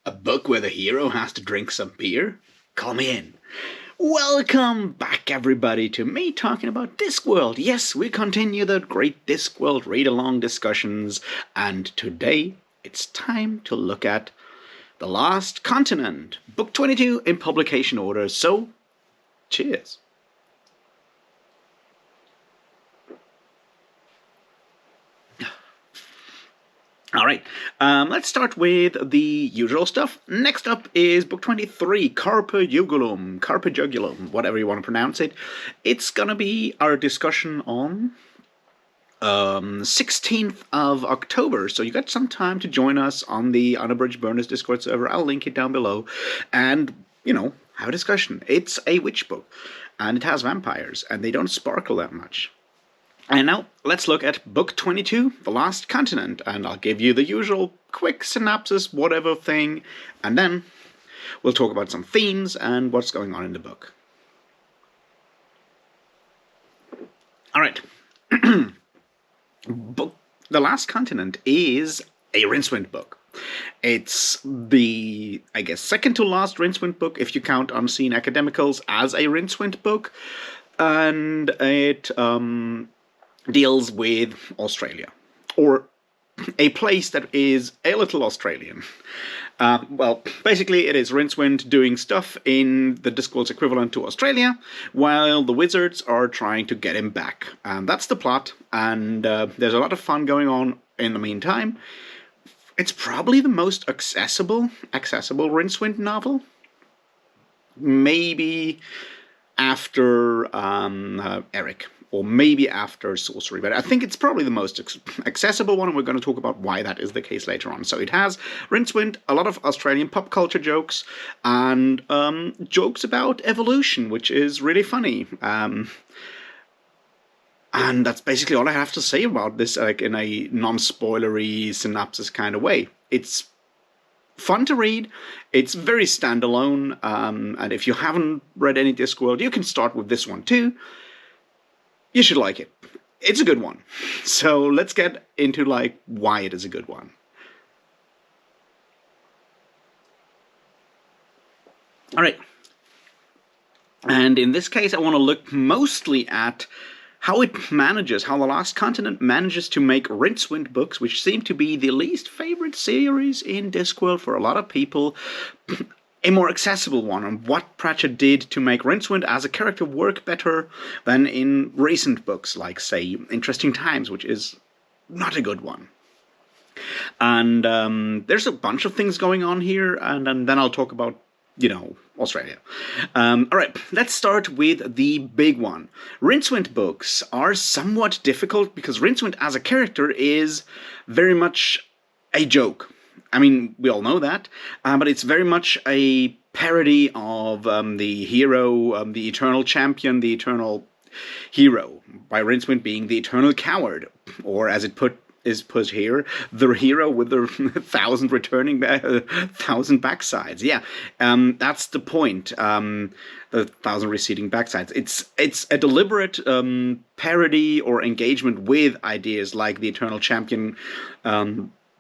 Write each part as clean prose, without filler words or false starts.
A book where the hero has to drink some beer? Call me in. Welcome back, everybody, to me talking about Discworld. Yes, we continue the great Discworld read-along discussions, and today it's time to look at The Last Continent, Book 22 in publication order, so cheers. Alright, let's start with the usual stuff. Next up is book 23, Carpe Jugulum, whatever you want to pronounce it. It's gonna be our discussion on 16th of October, so you got some time to join us on the Unabridged Burners Discord server. I'll link it down below, and, have a discussion. It's a witch book, and it has vampires, and they don't sparkle that much. And now, let's look at Book 22, The Last Continent, and I'll give you the usual quick synopsis, whatever thing, and then we'll talk about some themes and what's going on in the book. Alright. Book The Last Continent is a Rincewind book. It's the, second to last Rincewind book, if you count Unseen Academicals as a Rincewind book, and it, deals with Australia, or a place that is a little Australian. Well, basically it is Rincewind doing stuff in the Discworld's equivalent to Australia, while the wizards are trying to get him back. And that's the plot, and there's a lot of fun going on in the meantime. It's probably the most accessible Rincewind novel. Maybe after Eric. Or maybe after Sorcery, but I think it's probably the most accessible one, and we're going to talk about why that is the case later on. So it has Rincewind, a lot of Australian pop culture jokes, and jokes about evolution, which is really funny. And that's basically all I have to say about this, in a non-spoilery synopsis kind of way. It's fun to read, it's very standalone, and if you haven't read any Discworld, you can start with this one too. You should like it. It's a good one. So let's get into, why it is a good one. Alright. And in this case, I want to look mostly at how it manages, how The Last Continent manages to make Rincewind books, which seem to be the least favorite series in Discworld for a lot of people, a more accessible one, on what Pratchett did to make Rincewind as a character work better than in recent books, like, say, Interesting Times, which is not a good one. And there's a bunch of things going on here, and then I'll talk about, Australia. Alright, let's start with the big one. Rincewind books are somewhat difficult because Rincewind as a character is very much a joke. I mean, we all know that, but it's very much a parody of the hero, the eternal champion, the eternal hero, by Rincewind being the eternal coward, or as it is put here, the hero with the 1,000 backsides. Yeah, that's the point. The 1,000 receding backsides. It's a deliberate parody or engagement with ideas like the eternal champion.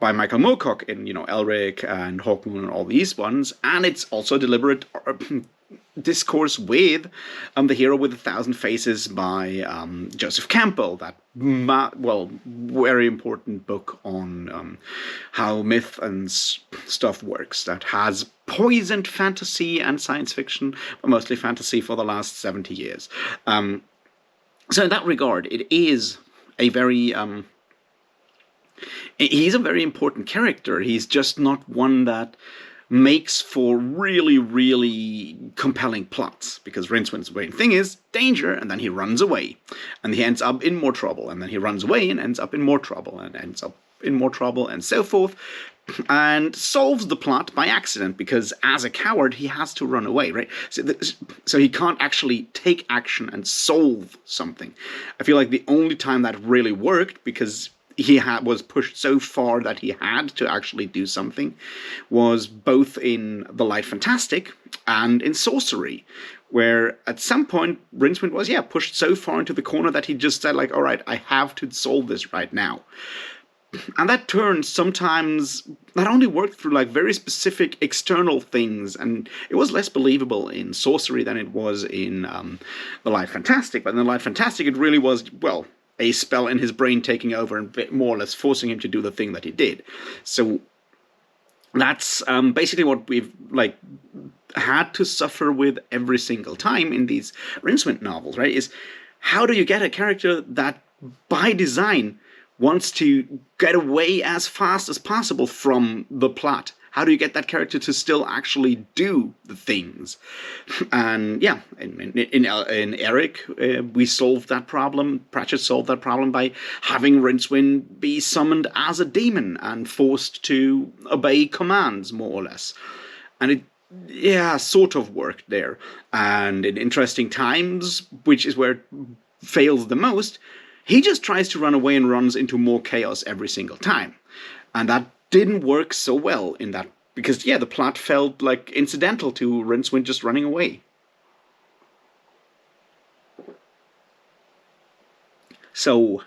By Michael Moorcock in, Elric and Hawkmoon and all these ones, and it's also deliberate discourse with the hero with 1,000 faces by Joseph Campbell, that very important book on how myth and stuff works, that has poisoned fantasy and science fiction, but mostly fantasy for the last 70 years. So in that regard, it is a very he's a very important character. He's just not one that makes for really, really compelling plots, because Rincewind's main thing is danger, and then he runs away, and he ends up in more trouble, and then he runs away and ends up in more trouble, and ends up in more trouble, and so forth, and solves the plot by accident, because as a coward he has to run away, right? So he can't actually take action and solve something. I feel like the only time that really worked, because he was pushed so far that he had to actually do something, was both in The Light Fantastic and in Sorcery, where at some point Rincewind was, pushed so far into the corner that he just said, alright, I have to solve this right now. And that turn sometimes that only worked through like very specific external things, and it was less believable in sorcery than it was in the Light Fantastic. But in the Light Fantastic, it really was, well, a spell in his brain taking over and more or less forcing him to do the thing that he did. So that's basically what we've like had to suffer with every single time in these Rincewind novels, right? Is how do you get a character that by design wants to get away as fast as possible from the plot? How do you get that character to still actually do the things? And yeah, in Eric, we solved that problem. Pratchett solved that problem by having Rincewind be summoned as a demon and forced to obey commands, more or less. And it, yeah, sort of worked there. And in Interesting Times, which is where it fails the most, he just tries to run away and runs into more chaos every single time. And that didn't work so well in that, because, yeah, the plot felt like incidental to Rincewind just running away. So,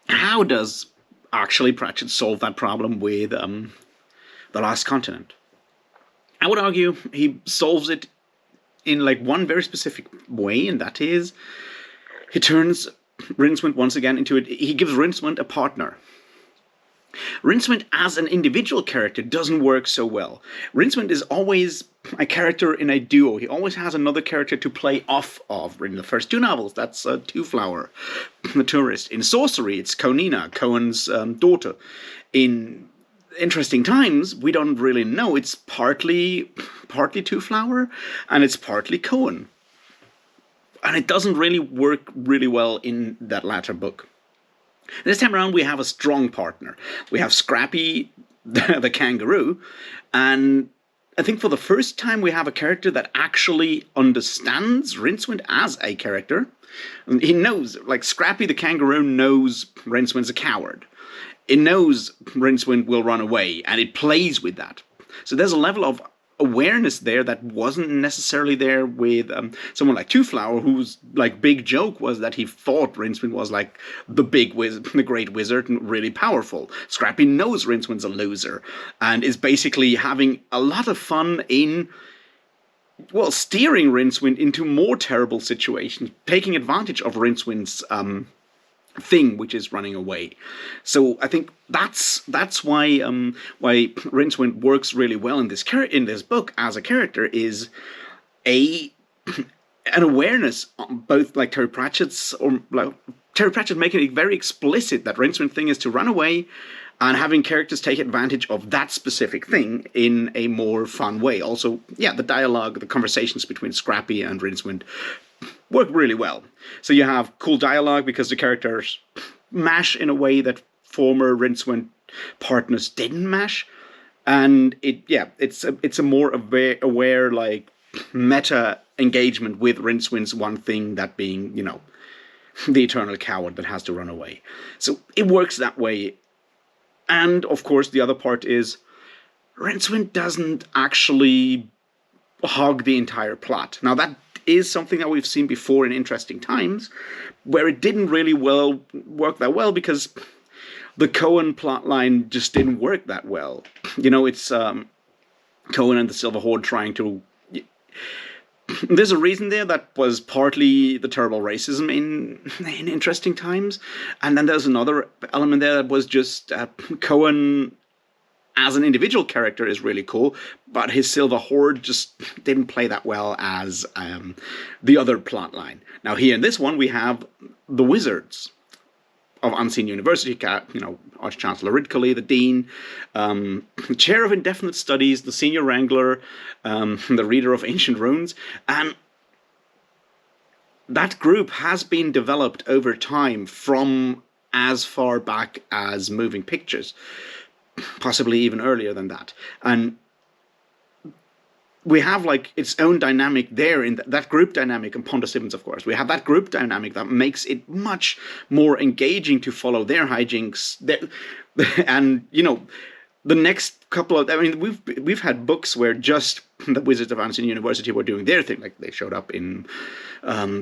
how does actually Pratchett solve that problem with The Last Continent? I would argue he solves it in like one very specific way, and that is he turns Rincewind once again into it. He gives Rincewind a partner. Rincewind as an individual character doesn't work so well. Rincewind is always a character in a duo. He always has another character to play off of. In the first two novels, that's Two-Flower, the tourist. In Sorcery, it's Konina, Cohen's daughter. In Interesting Times, we don't really know. It's partly Two-Flower, and it's partly Cohen. And it doesn't really work really well in that latter book. This time around, we have a strong partner. We have Scrappy the Kangaroo, and I think for the first time we have a character that actually understands Rincewind as a character. He knows, like Scrappy the Kangaroo knows Rincewind's a coward. It knows Rincewind will run away, and it plays with that. So there's a level of awareness there that wasn't necessarily there with someone like Two-Flower, whose like big joke was that he thought Rincewind was like the big wizard, the great wizard, and really powerful. Scrappy knows Rincewind's a loser and is basically having a lot of fun in, well, steering Rincewind into more terrible situations, taking advantage of Rincewind's thing, which is running away. So I think that's why Rincewind works really well in this book as a character, is an awareness on both like Terry Pratchett's, or like Terry Pratchett making it very explicit that Rincewind thing is to run away, and having characters take advantage of that specific thing in a more fun way. Also, yeah, the dialogue, the conversations between Scrappy and Rincewind work really well. So you have cool dialogue because the characters mash in a way that former Rincewind partners didn't mash, and it's a more aware like meta engagement with Rincewind's one thing, that being, you know, the eternal coward that has to run away. So it works that way. And of course the other part is Rincewind doesn't actually hog the entire plot. Now that is something that we've seen before in Interesting Times, where it didn't really work that well because the Cohen plotline just didn't work that well. You know, it's Cohen and the Silver Horde trying to... There's a reason there that was partly the terrible racism in Interesting Times, and then there's another element there that was just Cohen as an individual character is really cool, but his Silver Horde just didn't play that well as the other plotline. Now here in this one, we have the wizards of Unseen University, you know, Arch-Chancellor Ridcully, the Dean, Chair of Indefinite Studies, the Senior Wrangler, the Reader of Ancient Runes, and that group has been developed over time from as far back as Moving Pictures, possibly even earlier than that. And we have like its own dynamic there in that group dynamic, and Ponda Simmons, of course. We have that group dynamic that makes it much more engaging to follow their hijinks. And, you know, the next couple of, I mean, we've had books where just the Wizards of Unseen University were doing their thing, like they showed up in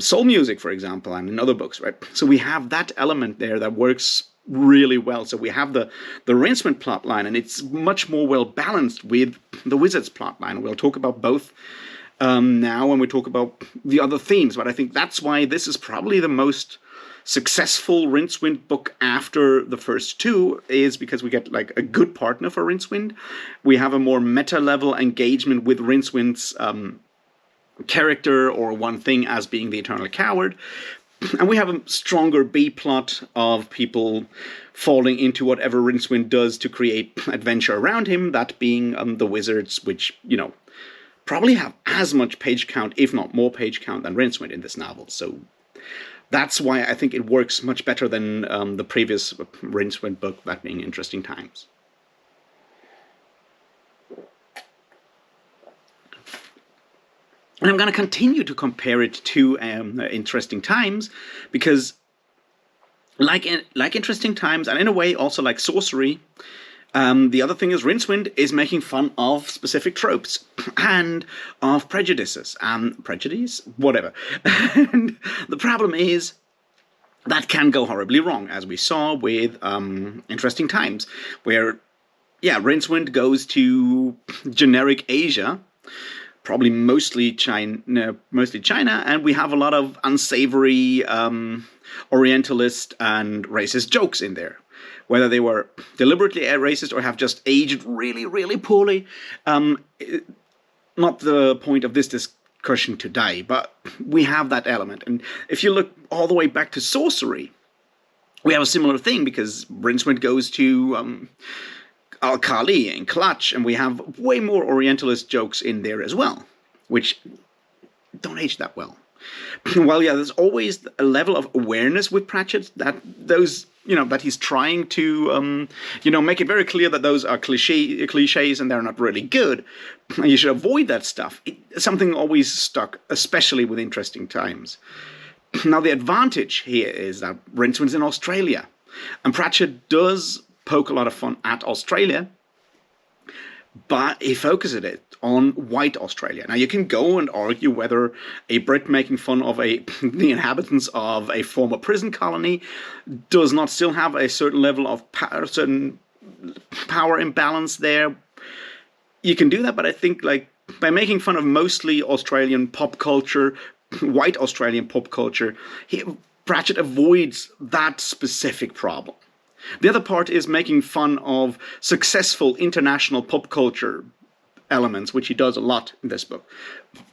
Soul Music, for example, and in other books, right? So we have that element there that works really well. So we have the Rincewind plotline, and it's much more well balanced with the Wizards plotline. We'll talk about both now when we talk about the other themes, but I think that's why this is probably the most successful Rincewind book after the first two, is because we get like a good partner for Rincewind. We have a more meta level engagement with Rincewind's character or one thing as being the Eternal Coward. And we have a stronger B plot of people falling into whatever Rincewind does to create adventure around him, that being the Wizards, which, you know, probably have as much page count, if not more page count, than Rincewind in this novel. So that's why I think it works much better than the previous Rincewind book, that being Interesting Times. And I'm going to continue to compare it to Interesting Times, because like Interesting Times, and in a way also like Sorcery, the other thing is Rincewind is making fun of specific tropes and of prejudices. Prejudice? Whatever. And the problem is that can go horribly wrong, as we saw with Interesting Times, where, yeah, Rincewind goes to generic Asia, probably mostly China, and we have a lot of unsavory Orientalist and racist jokes in there. Whether they were deliberately racist or have just aged really, really poorly, not the point of this discussion today, but we have that element. And if you look all the way back to Sorcery, we have a similar thing, because Rincewind goes to Al-Khali and Clutch, and we have way more Orientalist jokes in there as well, which don't age that well. Well, yeah, there's always a level of awareness with Pratchett that those, you know, that he's trying to, make it very clear that those are cliches and they're not really good. And you should avoid that stuff. Something always stuck, especially with Interesting Times. Now, the advantage here is that Rincewind's in Australia, and Pratchett does poke a lot of fun at Australia, but he focuses it on white Australia. Now, you can go and argue whether a Brit making fun of the inhabitants of a former prison colony does not still have a certain level of certain power imbalance there. You can do that, but I think, like, by making fun of mostly Australian pop culture, white Australian pop culture, Pratchett avoids that specific problem. The other part is making fun of successful international pop culture elements, which he does a lot in this book.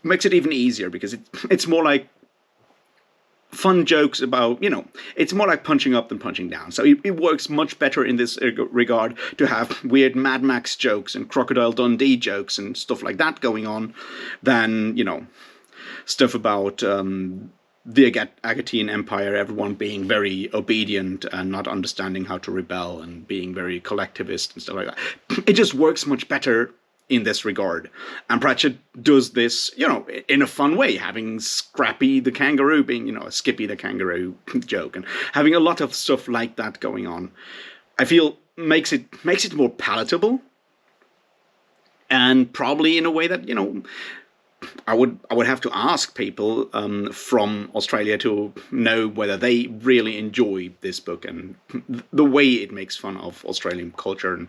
Makes it even easier, because it's more like fun jokes about, it's more like punching up than punching down. So it works much better in this regard to have weird Mad Max jokes and Crocodile Dundee jokes and stuff like that going on than, stuff about the Agatean Empire, everyone being very obedient and not understanding how to rebel and being very collectivist and stuff like that. It just works much better in this regard. And Pratchett does this, in a fun way, having Scrappy the Kangaroo being, a Skippy the Kangaroo joke, and having a lot of stuff like that going on. I feel makes it more palatable, and probably in a way that, I would have to ask people from Australia to know whether they really enjoy this book and the way it makes fun of Australian culture and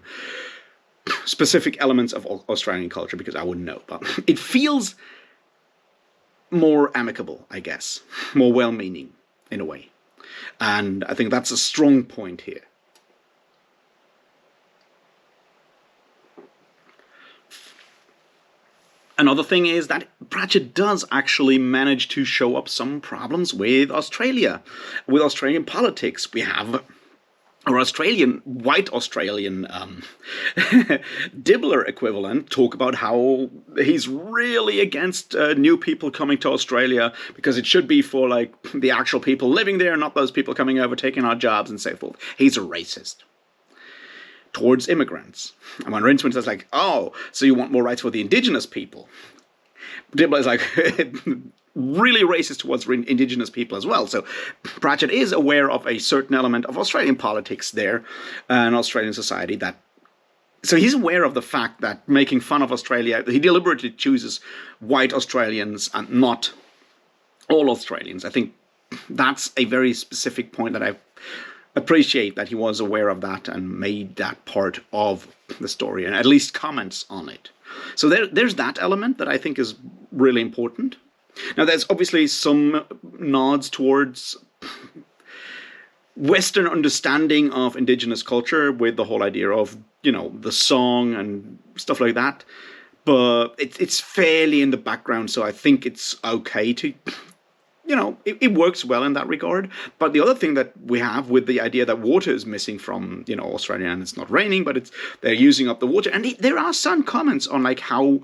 specific elements of Australian culture, because I wouldn't know. But it feels more amicable, I guess, more well-meaning in a way. And I think that's a strong point here. Another thing is that Pratchett does actually manage to show up some problems with Australia, with Australian politics. We have our white Australian Dibbler equivalent talk about how he's really against new people coming to Australia, because it should be for, like, the actual people living there, not those people coming over, taking our jobs and so forth. He's a racist towards immigrants. And when Rincewind says, like, oh, so you want more rights for the indigenous people, Dibbler is like really racist towards indigenous people as well. So Pratchett is aware of a certain element of Australian politics there and Australian society so he's aware of the fact that making fun of Australia, he deliberately chooses white Australians and not all Australians. I think that's a very specific point that I've appreciate that he was aware of that and made that part of the story, and at least comments on it. So there's that element that I think is really important. Now, there's obviously some nods towards Western understanding of indigenous culture with the whole idea of, the song and stuff like that. But it's fairly in the background, so I think it's okay to, it works well in that regard. But the other thing that we have with the idea that water is missing from, Australia, and it's not raining, but they're using up the water. And there are some comments on like how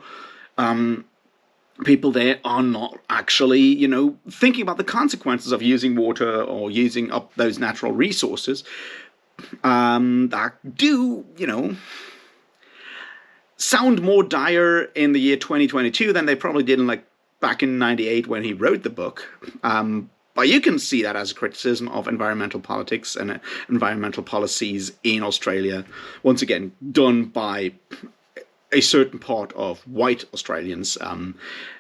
people there are not actually, thinking about the consequences of using water or using up those natural resources that do, sound more dire in the year 2022 than they probably did in back in 98 when he wrote the book. But you can see that as a criticism of environmental politics and environmental policies in Australia, once again, done by a certain part of white Australians.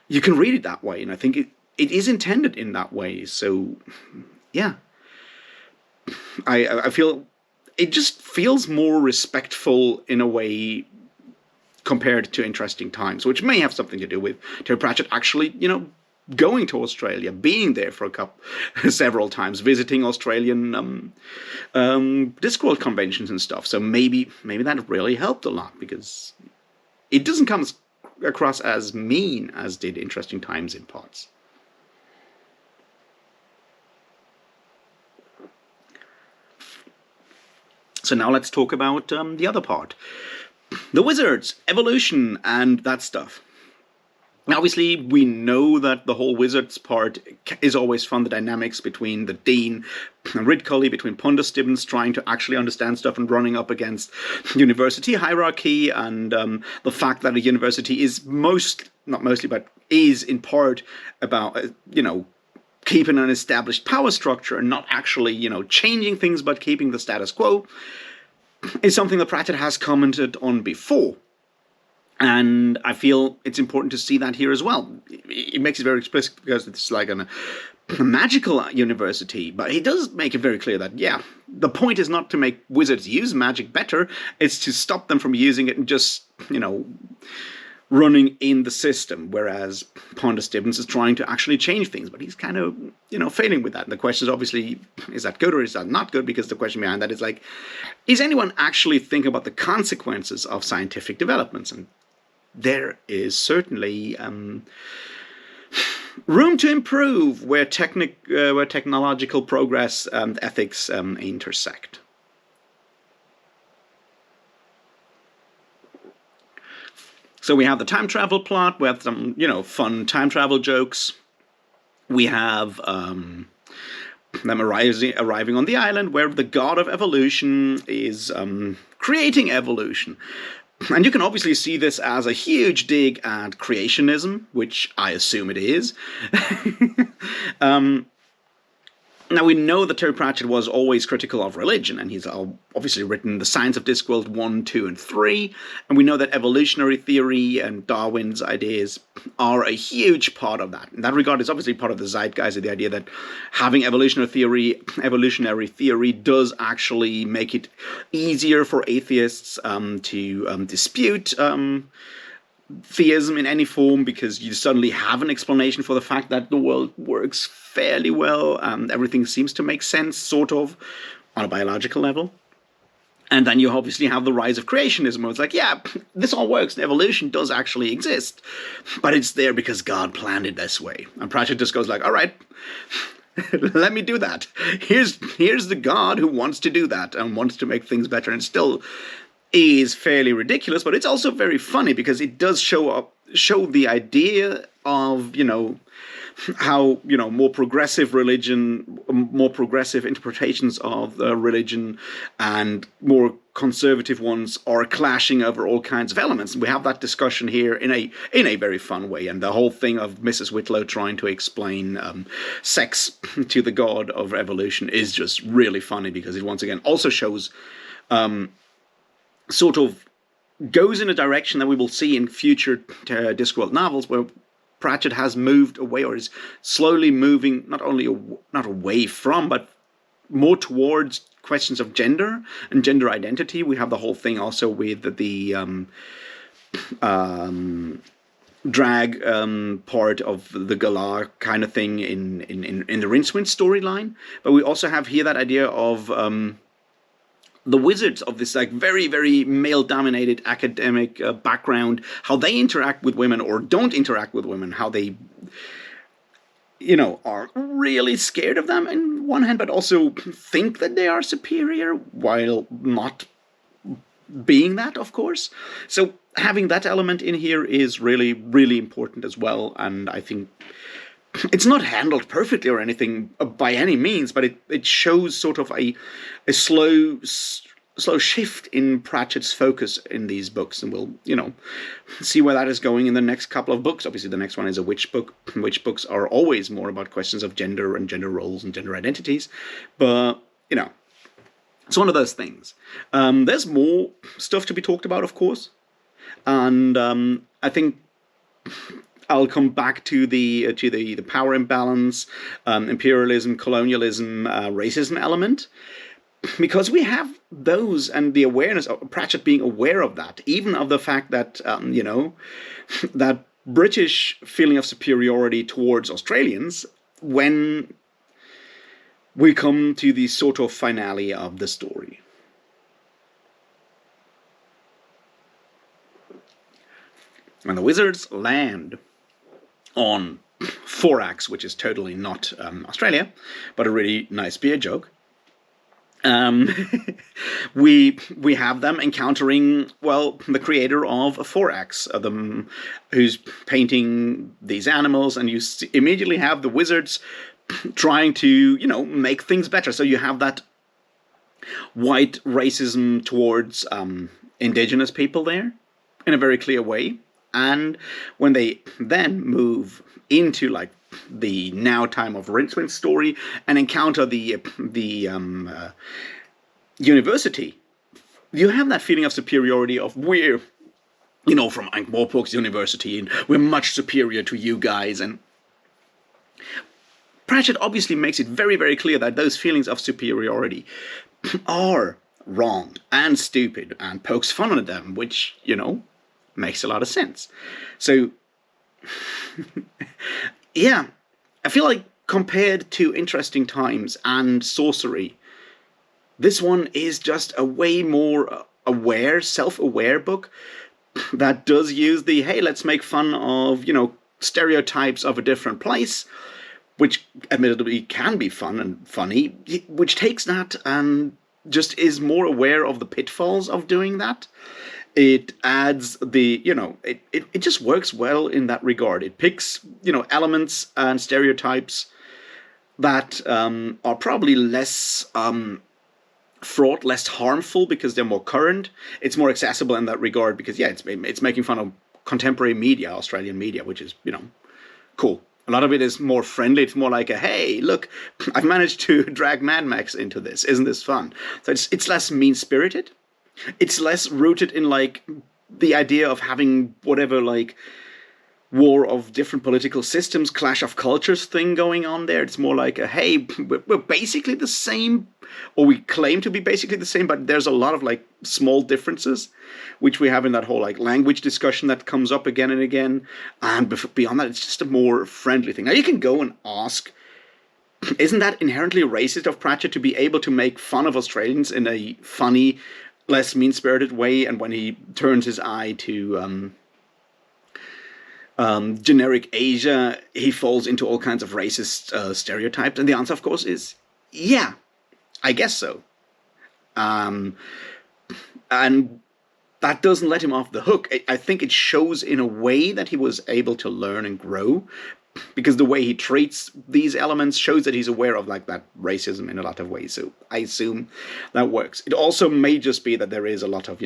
You can read it that way, and I think it is intended in that way. So, yeah. I feel it just feels more respectful in a way compared to Interesting Times, which may have something to do with Terry Pratchett actually, going to Australia, being there for several times, visiting Australian Discworld conventions and stuff. So maybe that really helped a lot, because it doesn't come across as mean as did Interesting Times in parts. So now let's talk about the other part. The wizards, evolution, and that stuff. Obviously, we know that the whole wizards part is always fun, the dynamics between the Dean and Ridcully, between Pondestibbons trying to actually understand stuff and running up against university hierarchy, and the fact that a university is is in part about, keeping an established power structure and not actually, changing things, but keeping the status quo, is something that Pratchett has commented on before. And I feel it's important to see that here as well. It makes it very explicit because it's like a magical university, but he does make it very clear that, yeah, the point is not to make wizards use magic better, it's to stop them from using it and just, running in the system, whereas Pondestibbons is trying to actually change things, but he's kind of, failing with that. And the question is obviously, is that good or is that not good? Because the question behind that is like, is anyone actually thinking about the consequences of scientific developments? And there is certainly room to improve where technological progress and ethics intersect. So we have the time travel plot. We have some, fun time travel jokes. We have them arriving on the island where the god of evolution is creating evolution. And you can obviously see this as a huge dig at creationism, which I assume it is. Now, we know that Terry Pratchett was always critical of religion, and he's obviously written The Science of Discworld 1, 2, and 3, and we know that evolutionary theory and Darwin's ideas are a huge part of that. In that regard, it's obviously part of the zeitgeist of the idea that having evolutionary theory does actually make it easier for atheists to dispute theism in any form, because you suddenly have an explanation for the fact that the world works fairly well, everything seems to make sense, sort of, on a biological level. And then you obviously have the rise of creationism, where it's like, yeah, this all works, evolution does actually exist, but it's there because God planned it this way. And Pratchett just goes like, all right, let me do that. Here's the God who wants to do that and wants to make things better, and still is fairly ridiculous, but it's also very funny because it does show the idea of, how, more progressive religion, more progressive interpretations of religion and more conservative ones are clashing over all kinds of elements. And we have that discussion here in a very fun way. And the whole thing of Mrs. Whitlow trying to explain sex to the god of evolution is just really funny, because it once again also shows sort of goes in a direction that we will see in future Discworld novels, where Pratchett has moved away, or is slowly moving not away from, but more towards questions of gender and gender identity. We have the whole thing also with the drag part of the Galar kind of thing in the Rincewind storyline. But we also have here that idea of the wizards of this like very, very male-dominated academic background, how they interact with women or don't interact with women, how they, are really scared of them in one hand, but also think that they are superior while not being that, of course. So having that element in here is really, really important as well. And I think it's not handled perfectly or anything by any means, but it shows sort of a slow shift in Pratchett's focus in these books, and we'll see where that is going in the next couple of books. Obviously, the next one is a witch book. Witch books are always more about questions of gender and gender roles and gender identities, but it's one of those things. There's more stuff to be talked about, of course, and I think I'll come back to the power imbalance, imperialism, colonialism, racism element, because we have those and the awareness of Pratchett being aware of that, even of the fact that that British feeling of superiority towards Australians when we come to the sort of finale of the story. When the wizards land on Forax, which is totally not Australia, but a really nice beer joke, we have them encountering, well, the creator of Forax, who's painting these animals, and you immediately have the wizards trying to, make things better. So you have that white racism towards indigenous people there in a very clear way. And when they then move into like the now time of Rincewind's story and encounter the university, you have that feeling of superiority of we're, from Ankh-Morpork's university and we're much superior to you guys. And Pratchett obviously makes it very, very clear that those feelings of superiority are wrong and stupid and pokes fun at them, which, makes a lot of sense. So, yeah, I feel like compared to Interesting Times and Sorcery, this one is just a way more self-aware book that does use the, hey, let's make fun of, stereotypes of a different place, which admittedly can be fun and funny, which takes that and just is more aware of the pitfalls of doing that. It adds the, it just works well in that regard. It picks, elements and stereotypes that are probably less fraught, less harmful because they're more current. It's more accessible in that regard because, yeah, it's making fun of contemporary media, Australian media, which is, cool. A lot of it is more friendly. It's more like a, hey, look, I've managed to drag Mad Max into this. Isn't this fun? So it's less mean-spirited. It's less rooted in, like, the idea of having whatever, like, war of different political systems, clash of cultures thing going on there. It's more like a, hey, we're basically the same, or we claim to be basically the same, but there's a lot of, like, small differences, which we have in that whole, like, language discussion that comes up again and again. And beyond that, it's just a more friendly thing. Now, you can go and ask, isn't that inherently racist of Pratchett to be able to make fun of Australians in a funny, less mean-spirited way, and when he turns his eye to generic Asia, he falls into all kinds of racist stereotypes? And the answer, of course, is yeah, I guess so. And that doesn't let him off the hook. I think it shows in a way that he was able to learn and grow, because the way he treats these elements shows that he's aware of, like, that racism in a lot of ways. So I assume that works. It also may just be that there is a lot of,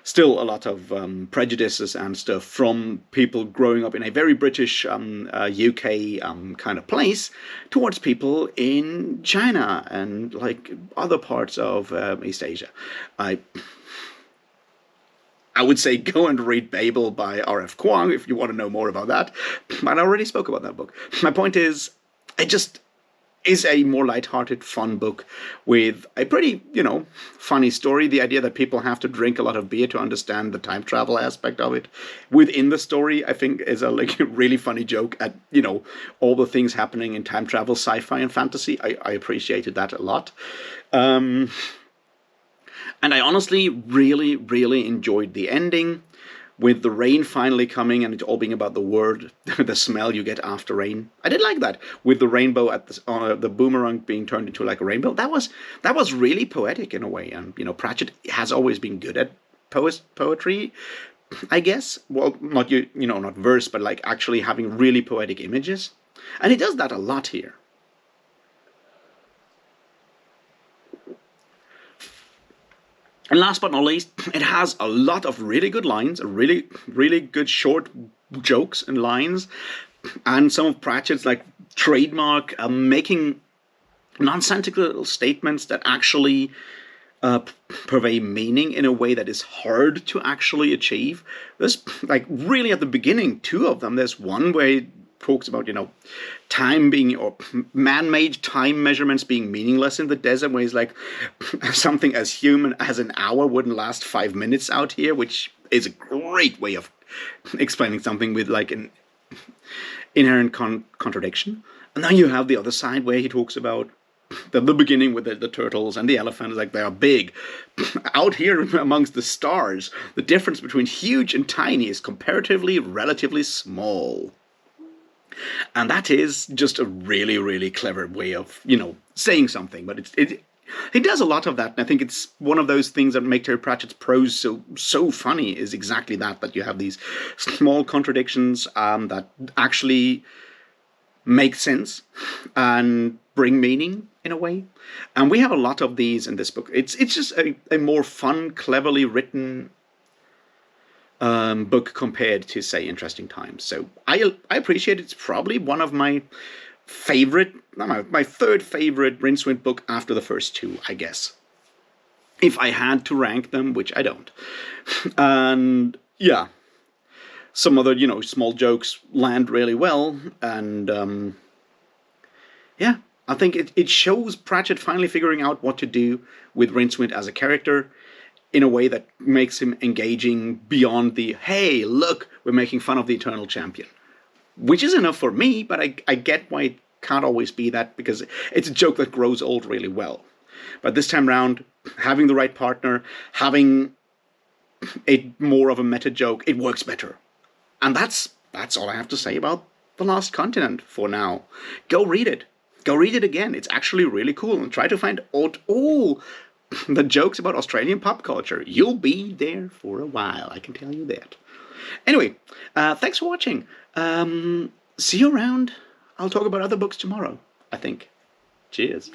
still a lot of prejudices and stuff from people growing up in a very British UK kind of place towards people in China and, like, other parts of East Asia. I would say go and read Babel by R.F. Kuang if you want to know more about that. But I already spoke about that book. My point is, is a more lighthearted, fun book with a pretty, funny story. The idea that people have to drink a lot of beer to understand the time travel aspect of it within the story, I think, is a really funny joke at, all the things happening in time travel, sci-fi, and fantasy. I appreciated that a lot. And I honestly really, really enjoyed the ending, with the rain finally coming and it all being about the word, the smell you get after rain. I did like that, with the rainbow at the boomerang being turned into like a rainbow. That was really poetic in a way. And Pratchett has always been good at poetry, I guess. Well, not not verse, but like actually having really poetic images, and he does that a lot here. And last but not least, it has a lot of really good lines, really, really good short jokes and lines, and some of Pratchett's like trademark making nonsensical statements that actually purvey meaning in a way that is hard to actually achieve. There's like really at the beginning, two of them. There's one where he talks about time being, or man-made time measurements being meaningless in the desert, where he's like, something as human as an hour wouldn't last 5 minutes out here, which is a great way of explaining something with like an inherent contradiction. And then you have the other side where he talks about the beginning with the turtles and the elephants, like they are big. Out here amongst the stars, the difference between huge and tiny is comparatively relatively small. And that is just a really, really clever way of, saying something. But he does a lot of that, and I think it's one of those things that make Terry Pratchett's prose so funny, is exactly that you have these small contradictions that actually make sense and bring meaning in a way. And we have a lot of these in this book. It's just a more fun, cleverly written book compared to, say, Interesting Times. So I appreciate it. It's probably one of my third favorite Rincewind book after the first two, I guess, if I had to rank them, which I don't. And yeah, some other small jokes land really well, and yeah, I think it shows Pratchett finally figuring out what to do with Rincewind as a character in a way that makes him engaging beyond the, hey, look, we're making fun of the Eternal Champion. Which is enough for me, but I get why it can't always be that, because it's a joke that grows old really well. But this time round, having the right partner, having it more of a meta joke, it works better. And that's all I have to say about The Last Continent for now. Go read it. Go read it again. It's actually really cool. And try to find all the jokes about Australian pop culture. You'll be there for a while, I can tell you that. Anyway, thanks for watching. See you around. I'll talk about other books tomorrow, I think. Cheers.